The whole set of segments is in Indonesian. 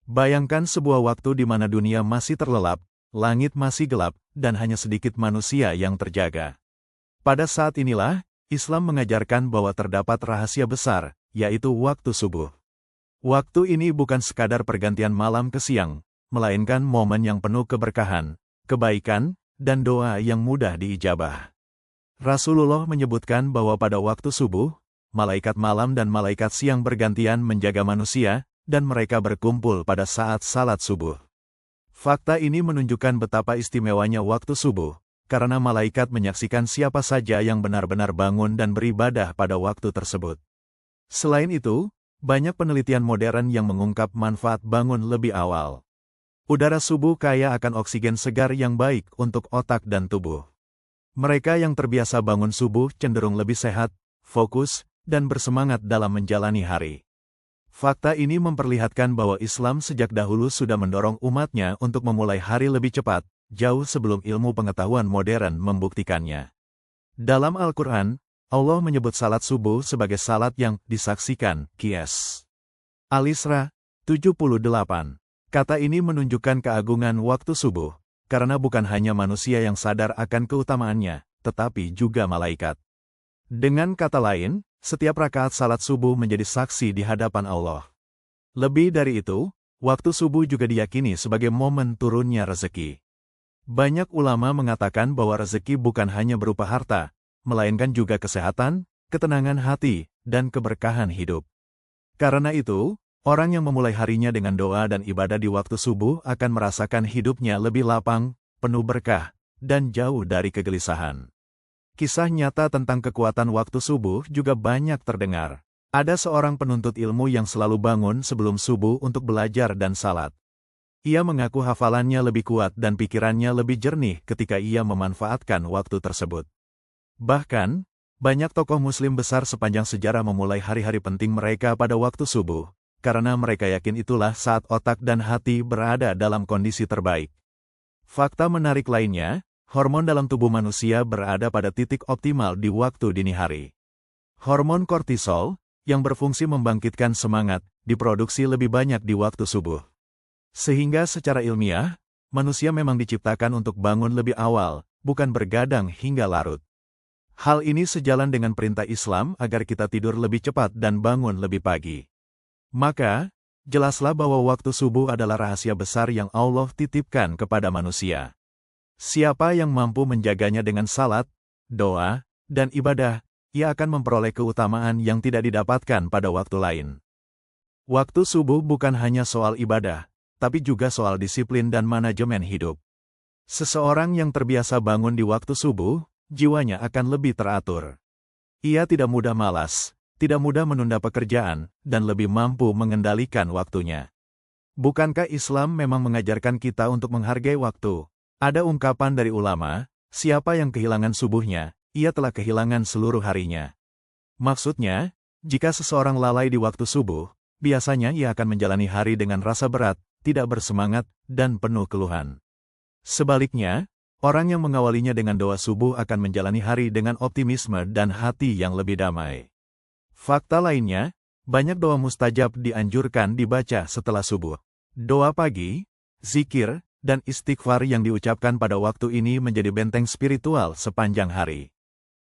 Bayangkan sebuah waktu di mana dunia masih terlelap, langit masih gelap, dan hanya sedikit manusia yang terjaga. Pada saat inilah, Islam mengajarkan bahwa terdapat rahasia besar, yaitu waktu subuh. Waktu ini bukan sekadar pergantian malam ke siang, melainkan momen yang penuh keberkahan, kebaikan, dan doa yang mudah diijabah. Rasulullah menyebutkan bahwa pada waktu subuh, malaikat malam dan malaikat siang bergantian menjaga manusia, dan mereka berkumpul pada saat salat subuh. Fakta ini menunjukkan betapa istimewanya waktu subuh, karena malaikat menyaksikan siapa saja yang benar-benar bangun dan beribadah pada waktu tersebut. Selain itu, banyak penelitian modern yang mengungkap manfaat bangun lebih awal. Udara subuh kaya akan oksigen segar yang baik untuk otak dan tubuh. Mereka yang terbiasa bangun subuh cenderung lebih sehat, fokus, dan bersemangat dalam menjalani hari. Fakta ini memperlihatkan bahwa Islam sejak dahulu sudah mendorong umatnya untuk memulai hari lebih cepat, jauh sebelum ilmu pengetahuan modern membuktikannya. Dalam Al-Quran, Allah menyebut salat subuh sebagai salat yang disaksikan, Qiyas. Al-Isra 78. Kata ini menunjukkan keagungan waktu subuh, karena bukan hanya manusia yang sadar akan keutamaannya, tetapi juga malaikat. Dengan kata lain, setiap rakaat salat subuh menjadi saksi di hadapan Allah. Lebih dari itu, waktu subuh juga diyakini sebagai momen turunnya rezeki. Banyak ulama mengatakan bahwa rezeki bukan hanya berupa harta, melainkan juga kesehatan, ketenangan hati, dan keberkahan hidup. Karena itu, orang yang memulai harinya dengan doa dan ibadah di waktu subuh akan merasakan hidupnya lebih lapang, penuh berkah, dan jauh dari kegelisahan. Kisah nyata tentang kekuatan waktu subuh juga banyak terdengar. Ada seorang penuntut ilmu yang selalu bangun sebelum subuh untuk belajar dan salat. Ia mengaku hafalannya lebih kuat dan pikirannya lebih jernih ketika ia memanfaatkan waktu tersebut. Bahkan, banyak tokoh muslim besar sepanjang sejarah memulai hari-hari penting mereka pada waktu subuh, karena mereka yakin itulah saat otak dan hati berada dalam kondisi terbaik. Fakta menarik lainnya, hormon dalam tubuh manusia berada pada titik optimal di waktu dini hari. Hormon kortisol, yang berfungsi membangkitkan semangat, diproduksi lebih banyak di waktu subuh. Sehingga secara ilmiah, manusia memang diciptakan untuk bangun lebih awal, bukan bergadang hingga larut. Hal ini sejalan dengan perintah Islam agar kita tidur lebih cepat dan bangun lebih pagi. Maka, jelaslah bahwa waktu subuh adalah rahasia besar yang Allah titipkan kepada manusia. Siapa yang mampu menjaganya dengan salat, doa, dan ibadah, ia akan memperoleh keutamaan yang tidak didapatkan pada waktu lain. Waktu subuh bukan hanya soal ibadah, tapi juga soal disiplin dan manajemen hidup. Seseorang yang terbiasa bangun di waktu subuh, jiwanya akan lebih teratur. Ia tidak mudah malas, tidak mudah menunda pekerjaan, dan lebih mampu mengendalikan waktunya. Bukankah Islam memang mengajarkan kita untuk menghargai waktu? Ada ungkapan dari ulama, siapa yang kehilangan subuhnya, ia telah kehilangan seluruh harinya. Maksudnya, jika seseorang lalai di waktu subuh, biasanya ia akan menjalani hari dengan rasa berat, tidak bersemangat, dan penuh keluhan. Sebaliknya, orang yang mengawalinya dengan doa subuh akan menjalani hari dengan optimisme dan hati yang lebih damai. Fakta lainnya, banyak doa mustajab dianjurkan dibaca setelah subuh. Doa pagi, zikir, dan istighfar yang diucapkan pada waktu ini menjadi benteng spiritual sepanjang hari.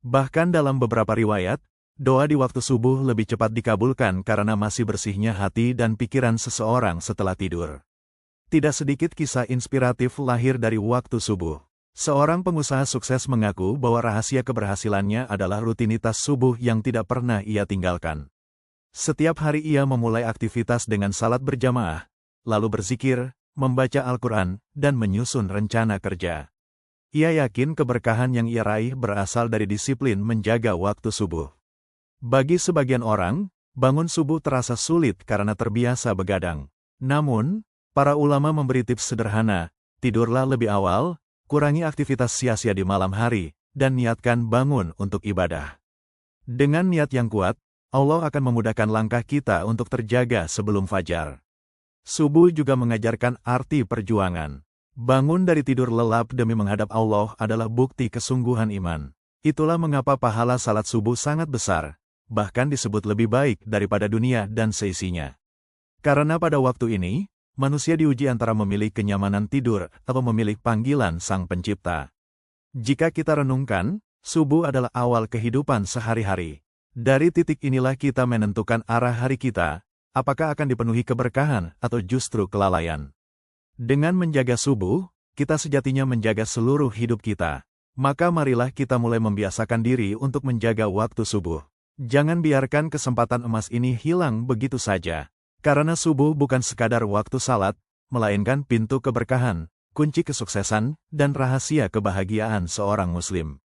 Bahkan dalam beberapa riwayat, doa di waktu subuh lebih cepat dikabulkan karena masih bersihnya hati dan pikiran seseorang setelah tidur. Tidak sedikit kisah inspiratif lahir dari waktu subuh. Seorang pengusaha sukses mengaku bahwa rahasia keberhasilannya adalah rutinitas subuh yang tidak pernah ia tinggalkan. Setiap hari ia memulai aktivitas dengan salat berjamaah, lalu berzikir, membaca Al-Quran, dan menyusun rencana kerja. Ia yakin keberkahan yang ia raih berasal dari disiplin menjaga waktu subuh. Bagi sebagian orang, bangun subuh terasa sulit karena terbiasa begadang. Namun, para ulama memberi tips sederhana, tidurlah lebih awal, kurangi aktivitas sia-sia di malam hari, dan niatkan bangun untuk ibadah. Dengan niat yang kuat, Allah akan memudahkan langkah kita untuk terjaga sebelum fajar. Subuh juga mengajarkan arti perjuangan. Bangun dari tidur lelap demi menghadap Allah adalah bukti kesungguhan iman. Itulah mengapa pahala salat subuh sangat besar, bahkan disebut lebih baik daripada dunia dan seisinya. Karena pada waktu ini, manusia diuji antara memilih kenyamanan tidur atau memilih panggilan Sang Pencipta. Jika kita renungkan, subuh adalah awal kehidupan sehari-hari. Dari titik inilah kita menentukan arah hari kita, apakah akan dipenuhi keberkahan atau justru kelalaian. Dengan menjaga subuh, kita sejatinya menjaga seluruh hidup kita. Maka marilah kita mulai membiasakan diri untuk menjaga waktu subuh. Jangan biarkan kesempatan emas ini hilang begitu saja. Karena subuh bukan sekadar waktu salat, melainkan pintu keberkahan, kunci kesuksesan, dan rahasia kebahagiaan seorang Muslim.